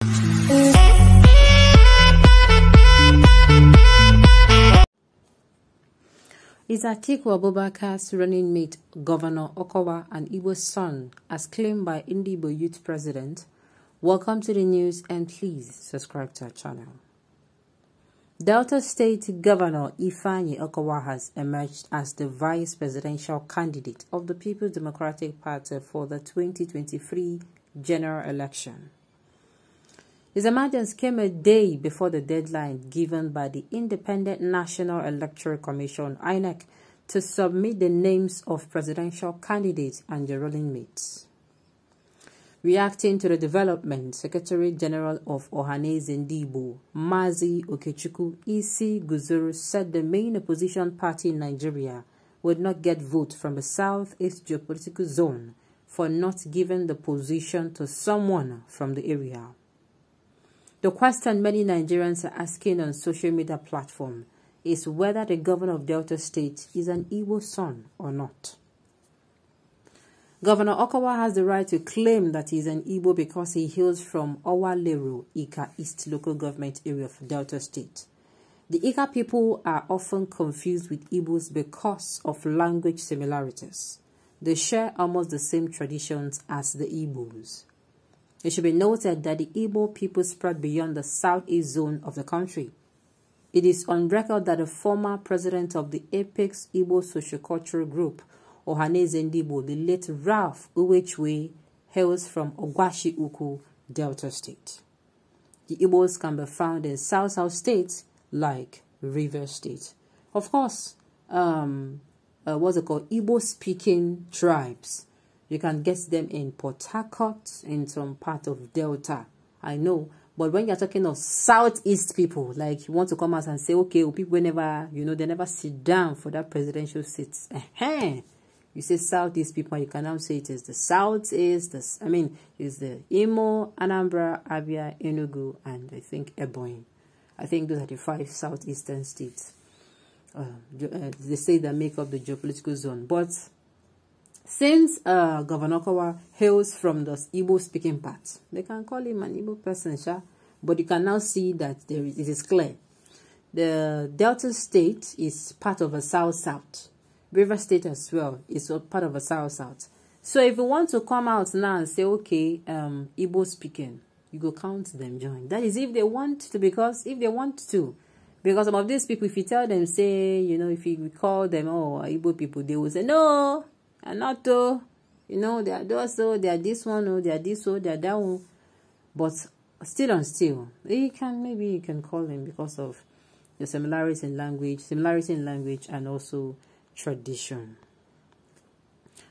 Is Atiku Abubakar's running mate, Governor Okowa, an Igbo son, as claimed by Igbo Youth President? Welcome to the news and please subscribe to our channel. Delta State Governor Ifeanyi Okowa has emerged as the vice presidential candidate of the People's Democratic Party for the 2023 general election. His emergence came a day before the deadline given by the Independent National Electoral Commission (INEC) to submit the names of presidential candidates and their running mates. Reacting to the development, Secretary General of Ohanaeze Igbo, Mazi Okechukwu Isi Guzuru, said the main opposition party in Nigeria would not get vote from the Southeast geopolitical zone for not giving the position to someone from the area. The question many Nigerians are asking on social media platforms is whether the governor of Delta State is an Igbo son or not. Governor Okowa has the right to claim that he is an Igbo because he hails from Owalero, Ika East local government area of Delta State. The Ika people are often confused with Igbos because of language similarities. They share almost the same traditions as the Igbos. It should be noted that the Igbo people spread beyond the southeast zone of the country. It is on record that the former president of the Apex Igbo Sociocultural Group, Ohanaeze Igbo, the late Ralph Uwechwe, hails from Ogwashi Uku, Delta State. The Igbos can be found in South states like River State. Of course, what's it called? Igbo-speaking tribes. You can get them in Port Harcourt, in some part of Delta. I know. But when you're talking of Southeast people, like you want to come out and say, okay, well, people never, they never sit down for that presidential seat. You say Southeast people, you can now say it is the Southeast, it's the Imo, Anambra, Abia, Enugu, and I think Ebonyi. I think those are the 5 Southeastern states. They say that make up the geopolitical zone. But since Governor Okowa hails from the Igbo-speaking part, they can call him an Igbo person, but you can now see that it is clear. The Delta State is part of a South-South. River State as well is part of a South-South. So if you want to come out now and say, okay, Igbo-speaking, you go count them join. That is if they want to, because some of these people, if you tell them, say, if you call them, Igbo people, they will say, no, and not to, they are those, so they are this one, or they are this, or they are that one. But still, maybe you can call them because of the similarity in language, and also tradition.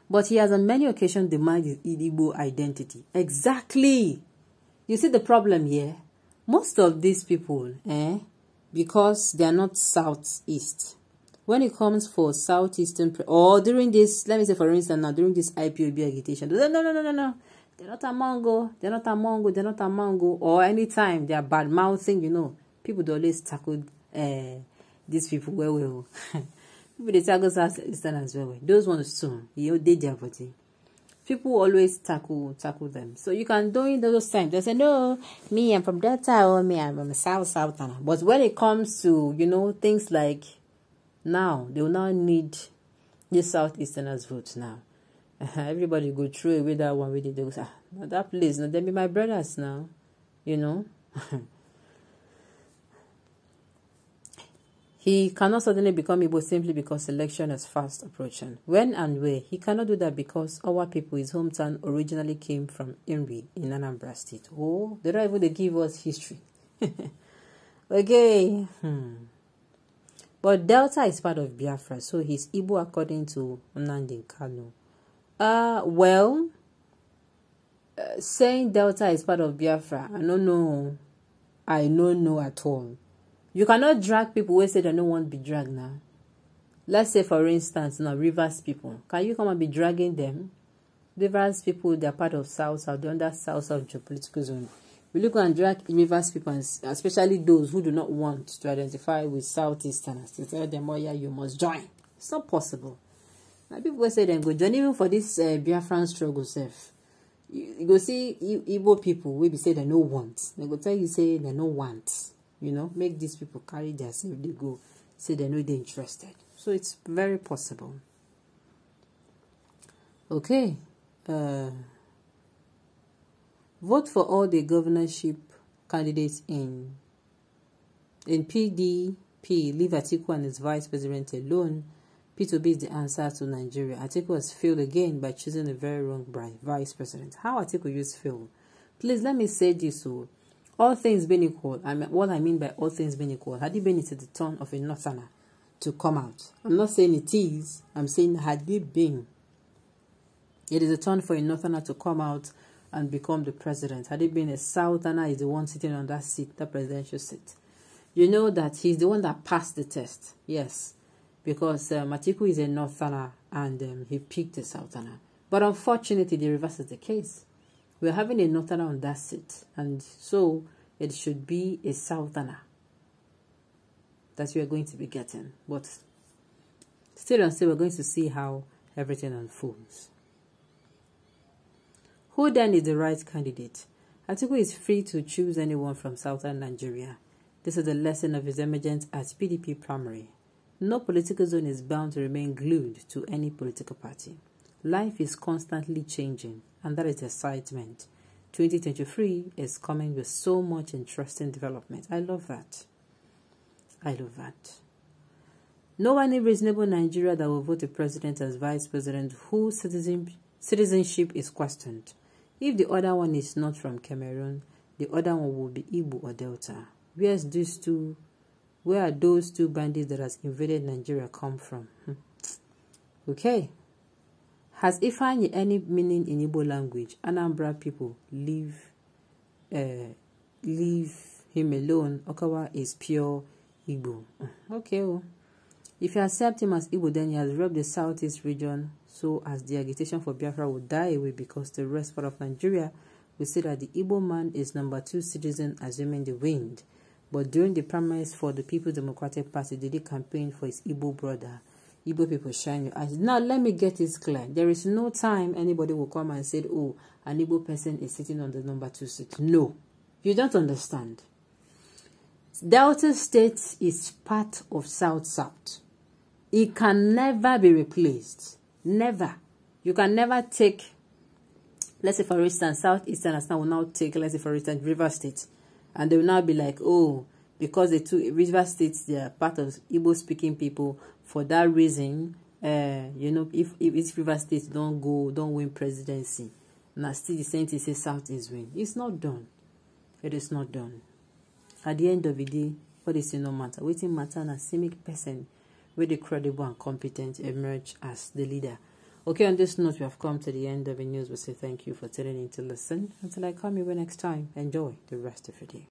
But he has on many occasions demanded his Igbo identity. Exactly. You see the problem here? Most of these people, because they are not Southeast. When it comes for Southeastern, or during this, let me say for instance now, during this IPOB agitation, they say, no, they're not a Mongo, or anytime they are bad-mouthing, people do always tackle these people well. People they tackle Southeastern as well. Those ones too, they their body. People always tackle them. So you can do in those times. They say, no, me, I'm from Delta, or me, I'm a Southerner. But when it comes to, things like, now, they will now need the Southeasterners vote now. Everybody go through away that one with it. They will say, that place, they be my brothers now. He cannot suddenly become Igbo simply because election is fast approaching. When and where? He cannot do that because our people, his hometown, originally came from Imri in Anambra State. Oh, they don't even give us history. Okay. But Delta is part of Biafra, so he's Igbo according to Nnamdi Kanu. Saying Delta is part of Biafra, I don't know at all. You cannot drag people who say they don't want to be dragged now. Let's say, for instance, now Rivers people. Can you come and be dragging them? Rivers people, they're part of South, they're under South geopolitical zone. We look and drag Rivers people, especially those who do not want to identify with Southeasterners. To tell them, oh yeah, you must join. It's not possible. Now people say them go join even for this Biafran struggle self. You go see Igbo people, we be say they no want. They go tell you say they no want. You know, make these people carry their self, they go say they know they're interested. So it's very possible. Okay. Vote for all the governorship candidates in PDP. Leave Atiku and his vice president alone. P2B is the answer to Nigeria. Atiku has failed again by choosing a very wrong vice president. How Atiku used fail? Please let me say this. So, all things being equal, what I mean by all things being equal, had it been to the turn of a northerner to come out? I'm not saying it is. I'm saying had it been. It is a turn for a northerner to come out and become the president. Had it been a southerner is the one sitting on that seat, that presidential seat. You know that he's the one that passed the test. Yes. Because Atiku is a northerner and he picked a southerner. But unfortunately, the reverse is the case. We're having a northerner on that seat. And so, it should be a southerner that we are going to be getting. But still and still, we're going to see how everything unfolds. Who then is the right candidate? Atiku is free to choose anyone from southern Nigeria. This is the lesson of his emergence as PDP primary. No political zone is bound to remain glued to any political party. Life is constantly changing, and that is excitement. 2023 is coming with so much interesting development. I love that. I love that. No any reasonable Nigeria that will vote a president as vice president whose citizenship is questioned. If the other one is not from Cameroon, the other one will be Igbo or Delta. Where are those two bandits that has invaded Nigeria come from? Okay. Has Ifeanyi any meaning in Igbo language? Anambra people, leave him alone. Okowa is pure Igbo. Okay. Well, if you accept him as Igbo, then he has robbed the southeast region so as the agitation for Biafra will die away because the rest part of Nigeria will say that the Igbo man is number 2 citizen assuming the wind. But during the primaries for the People's Democratic Party, they did campaign for his Igbo brother. Igbo people shine your eyes. Now, let me get this clear. There is no time anybody will come and say, oh, an Igbo person is sitting on the number 2 seat. No, you don't understand. Delta State is part of South-South. It can never be replaced. Never. You can never take, let's say for instance, Southeastern Assam will now take, let's say for instance, River State. And they will now be like, oh, because the two River States, they are part of Igbo-speaking people. For that reason, you know, if River State don't win presidency, now still the same thing say South is win. It's not done. It is not done. At the end of the day, what is it no matter? Waiting matter and a civic person with the credible and competent emerge as the leader. Okay, on this note, we have come to the end of the news. We say thank you for tuning in to listen. Until I come your way next time, enjoy the rest of your day.